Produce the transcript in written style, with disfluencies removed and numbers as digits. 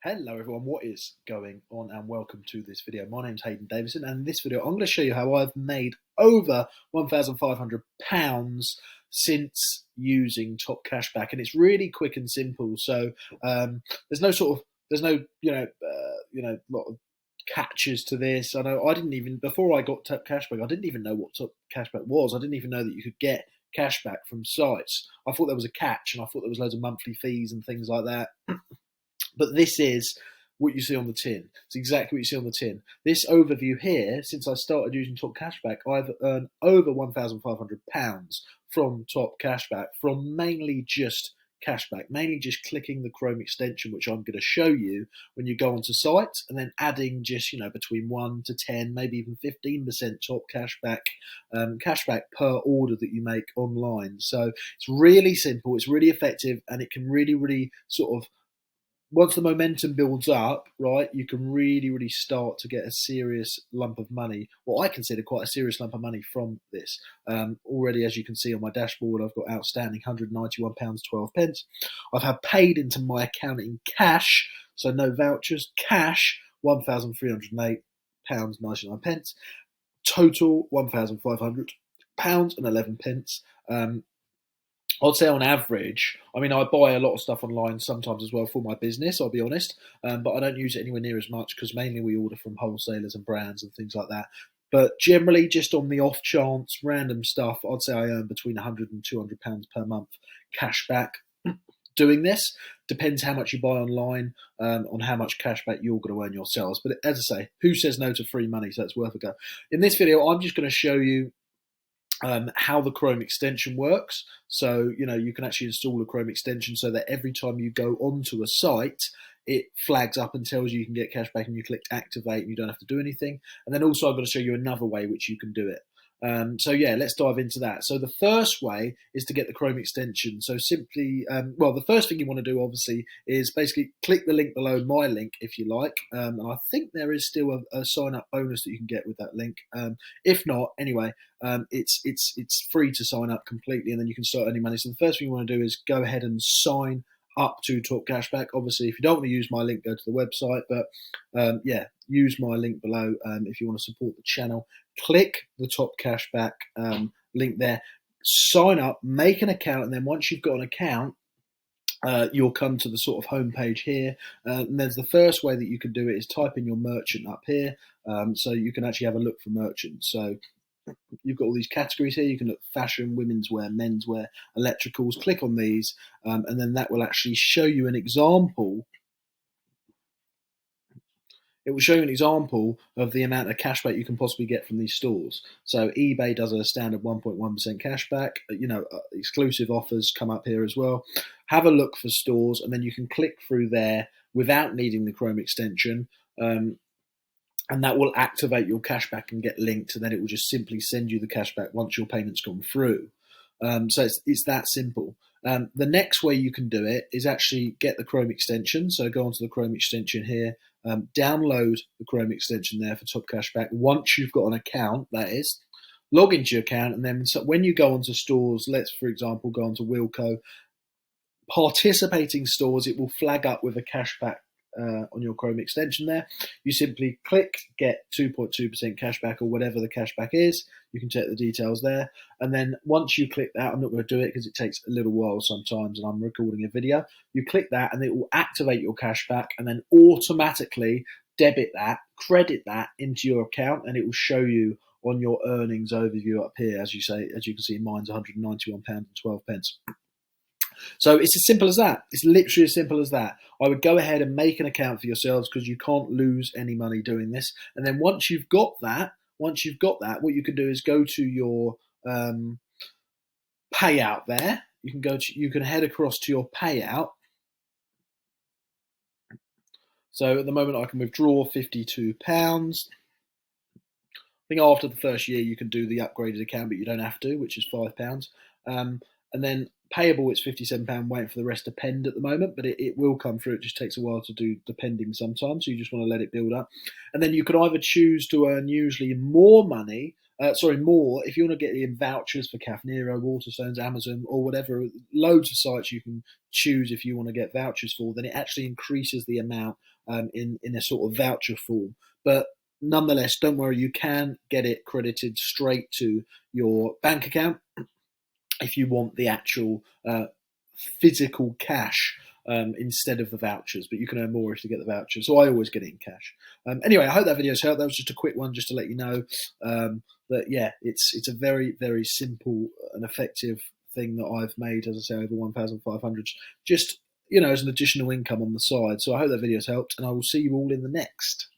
Hello everyone, what is going on and welcome to this video. My name's Hayden Davison and in this video I'm going to show you how I've made over £1,500 since using Top Cashback, and it's really quick and simple. So there's no lot of catches to this. I know I didn't even, before I got Top Cashback, I didn't even know what Top Cashback was. I didn't even know that you could get cashback from sites. I thought there was a catch and I thought there was loads of monthly fees and things like that. But this is what you see on the tin. It's exactly what you see on the tin. This overview here, since I started using Top Cashback, I've earned over £1,500 from Top Cashback, from mainly just cashback, mainly just clicking the Chrome extension, which I'm going to show you when you go onto sites, and then adding just, between 1 to 10, maybe even 15% Top cashback per order that you make online. So it's really simple, it's really effective, and it can really sort of, once the momentum builds up, right, you can really start to get a serious lump of money, what I consider quite a serious lump of money from this. Already, as you can see on my dashboard, I've got outstanding £191.12. I've had paid into my account in cash, so no vouchers, cash, £1,308.99. Total £1,500.11. I'd say on average, I mean, I buy a lot of stuff online sometimes as well for my business, I'll be honest, but I don't use it anywhere near as much because mainly we order from wholesalers and brands and things like that. But generally, just on the off chance, random stuff, I'd say I earn between £100 and £200 per month cash back doing this. Depends how much you buy online, on how much cash back you're going to earn yourselves. But as I say, who says no to free money? So it's worth a go. In this video, I'm just going to show you how the Chrome extension works. So, you can actually install a Chrome extension so that every time you go onto a site, it flags up and tells you can get cashback, and you click activate and you don't have to do anything. And then also I'm going to show you another way which you can do it. So yeah, let's dive into that. So the first way is to get the Chrome extension. So simply, the first thing you want to do obviously is basically click the link below, my link, if you like. And I think there is still a sign up bonus that you can get with that link. If not, anyway, it's free to sign up completely, and then you can start earning money. So the first thing you want to do is go ahead and sign up to Top Cashback. Obviously, if you don't want to use my link, go to the website, but yeah, use my link below if you want to support the channel. Click the Top Cashback link there, sign up, make an account, and then once you've got an account, you'll come to the sort of homepage here. And there's the first way that you can do it is type in your merchant up here, so you can actually have a look for merchants. So you've got all these categories here. You can look fashion, women's wear, men's wear, electricals. Click on these, and then that will actually show you an example. It will show you an example of the amount of cashback you can possibly get from these stores. So eBay does a standard 1.1% cashback. Exclusive offers come up here as well. Have a look for stores, and then you can click through there without needing the Chrome extension. And that will activate your cashback and get linked, and then it will just simply send you the cashback once your payment's gone through. So it's that simple. The next way you can do it is actually get the Chrome extension. So go onto the Chrome extension here, download the Chrome extension there for Top Cashback. Once you've got an account, that is, log into your account, and then when you go onto stores, let's, for example, go onto Wilko, participating stores, it will flag up with a cashback on your Chrome extension there. You simply click get 2.2% cashback, or whatever the cashback is. You can check the details there, and then once you click that, I'm not going to do it because it takes a little while sometimes and I'm recording a video. You click that and it will activate your cashback, and then automatically debit that, credit that into your account, and it will show you on your earnings overview up here. As you can see, mine's £191.12. So it's as simple as that. It's literally as simple as that. I would go ahead and make an account for yourselves because you can't lose any money doing this. And then once you've got that, what you can do is go to your payout there. You can head across to your payout. So at the moment I can withdraw £52. I think after the first year you can do the upgraded account, but you don't have to, which is £5. And then payable, it's £57, waiting for the rest to pend at the moment, but it will come through. It just takes a while to do the pending sometimes, so you just want to let it build up. And then you can either choose to earn usually more money more. If you want to get in vouchers for Cafe Nero, Waterstones, Amazon, or whatever, loads of sites you can choose if you want to get vouchers for, then it actually increases the amount in a sort of voucher form. But nonetheless, don't worry, you can get it credited straight to your bank account if you want the actual physical cash instead of the vouchers, but you can earn more if you get the vouchers. So I always get it in cash. Anyway, I hope that video's helped. That was just a quick one, just to let you know that yeah, it's a very very simple and effective thing that I've made. As I say, over 1,500, just as an additional income on the side. So I hope that video's helped, and I will see you all in the next.